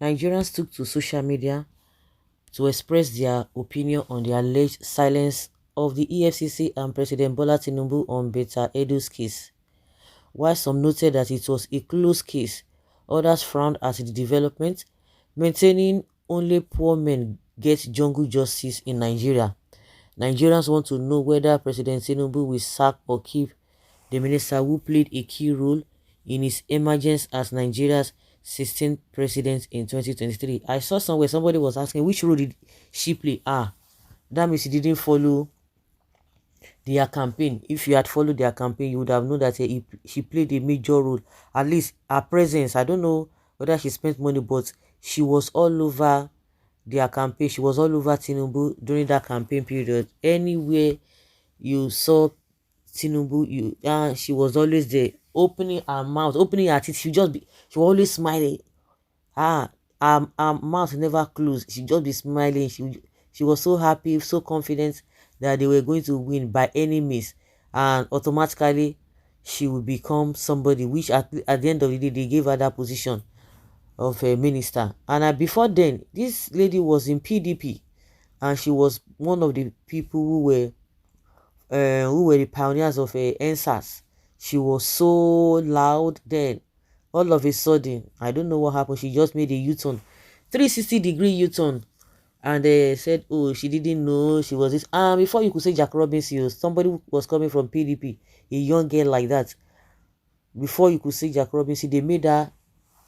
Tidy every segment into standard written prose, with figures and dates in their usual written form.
Nigerians took to social media to express their opinion on the alleged silence of the EFCC and President Bola Tinubu on Beta Edu's case. While some noted that it was a close case, others frowned at the development, maintaining only poor men get jungle justice in Nigeria. Nigerians want to know whether President Tinubu will sack or keep the minister who played a key role in his emergence as Nigeria's 16th president in 2023. I saw somewhere somebody was asking which role did she play. That means he didn't follow their campaign. If you had followed their campaign, you would have known that she played a major role. At least her presence, I don't know whether she spent money, but she was all over their campaign. She was all over Tinubu during that campaign period. Anywhere you saw Tinubu, she was always there, opening her mouth, opening her teeth. She was always smiling. Her mouth never closed. She just be smiling. She was so happy, so confident that they were going to win by any means, and automatically she would become somebody which at the end of the day they gave her that position of a minister. And before then, this lady was in PDP, and she was one of the people who were the pioneers of NSAS. She was so loud then. All of a sudden, I don't know what happened. She just made a U-turn, 360-degree U-turn, and they said, oh, she didn't know she was this. Before you could say Jack Robinson, somebody was coming from PDP, a young girl like that. Before you could say Jack Robinson, they made her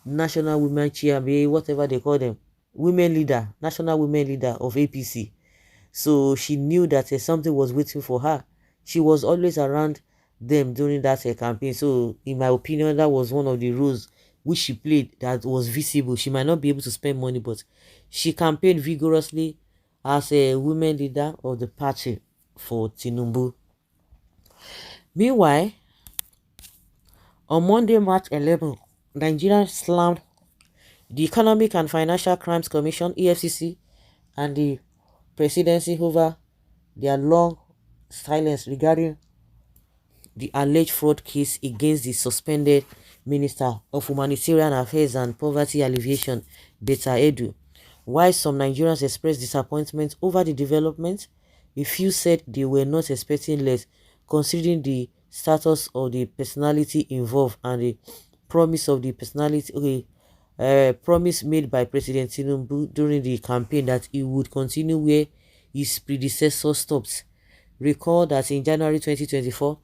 national women chairman, whatever they call them, women leader, national women leader of APC. So she knew that something was waiting for her. She was always around them during that campaign. So in my opinion, that was one of the roles which she played that was visible. She might not be able to spend money, but she campaigned vigorously as a women leader of the party for TINUBU. Meanwhile, on Monday, March 11, Nigeria slammed the Economic and Financial Crimes Commission, EFCC, and the presidency over their long silence regarding the alleged fraud case against the suspended Minister of Humanitarian Affairs and Poverty Alleviation, Beta Edu. While some Nigerians expressed disappointment over the development, a few said they were not expecting less, considering the status of the personality involved and the promise of the personality, promise made by President Tinubu during the campaign that he would continue where his predecessor stopped. Recall that in January 2024,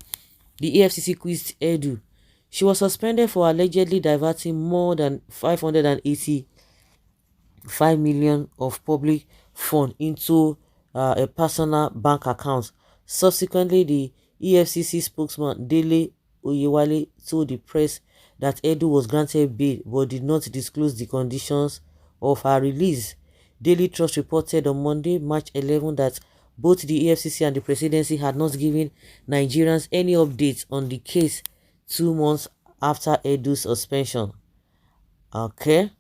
the EFCC quizzed Edu. She was suspended for allegedly diverting more than 585 million of public funds into a personal bank account. Subsequently, the EFCC spokesman Dele Oyewale told the press that Edu was granted bail but did not disclose the conditions of her release. Daily Trust reported on Monday, March 11, that both the EFCC and the presidency had not given Nigerians any updates on the case 2 months after Edu's suspension. Okay?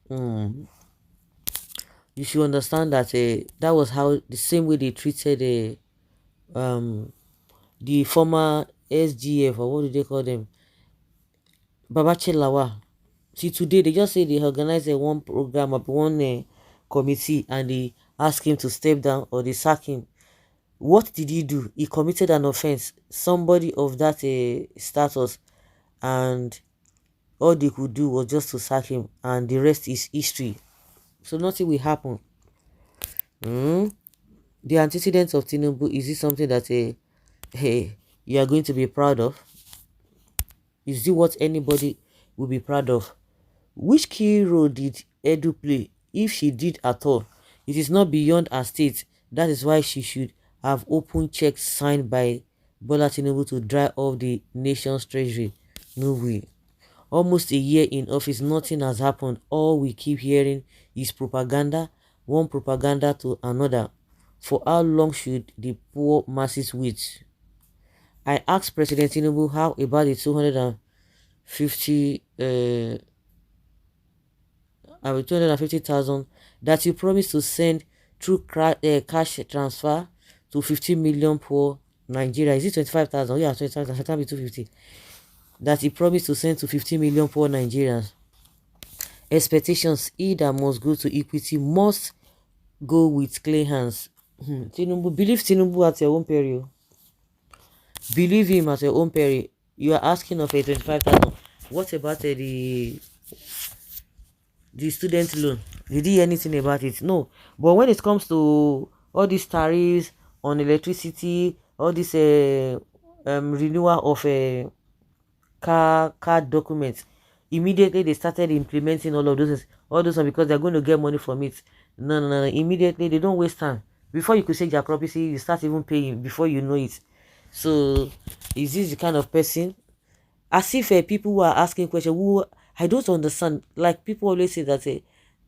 You should understand that that was how the same way they treated the former SGF, or what do they call them? Babache Lawa. See, today they just say they organized one program of one committee and they ask him to step down or they sack him. What did he do? He committed an offense, somebody of that status, and all they could do was just to sack him, and the rest is history. So nothing will happen. The antecedents of Tinubu, is it something that hey, you are going to be proud of? Is it what anybody will be proud of? Which key role did Edu play, if she did at all? It is not beyond her state. That is why she should have open checks signed by Bola Tinubu to dry off the nation's treasury. No way. Almost a year in office, nothing has happened. All we keep hearing is propaganda, one propaganda to another. For how long should the poor masses wait? I asked President Tinubu how about the 250,000 that you promised to send through cash transfer to 50 million poor Nigeria. Is it 25,000? Yeah, 25,000. It can be 250. That he promised to send to 50 million poor Nigerians. expectations. He that must go to equity must go with clean hands. Tinubu, believe Tinubu at your own peril. Believe him at your own peril. You are asking of a 25,000. What about the student loan? Did he hear anything about it? No. But when it comes to all these tariffs on electricity, all this renewal of car documents, immediately they started implementing all of those things. All those are because they're going to get money from it. No. Immediately, they don't waste time. Before you could say their property, you start even paying before you know it. So, is this the kind of person? As if people who are asking questions, who I don't understand. Like people always say that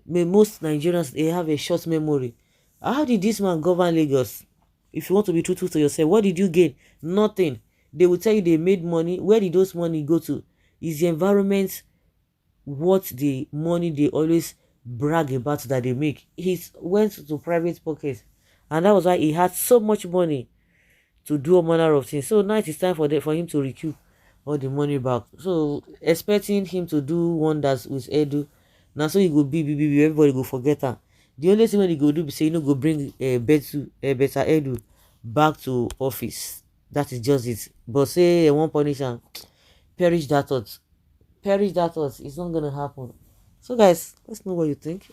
most Nigerians, they have a short memory. How did this man govern Lagos? If you want to be truthful to yourself, what did you gain? Nothing. They will tell you they made money. Where did those money go to? Is the environment what the money they always brag about that they make? He went to private pockets, and that was why he had so much money to do all manner of things. So now it is time for him to recoup all the money back. So expecting him to do wonders with Edu. Now so he go be everybody go forget her. The only thing when he go do be say go bring better Edu back to office. That is just it. But say one punish and perish that thought. Perish that thought. It's not gonna happen. So guys, let's know what you think.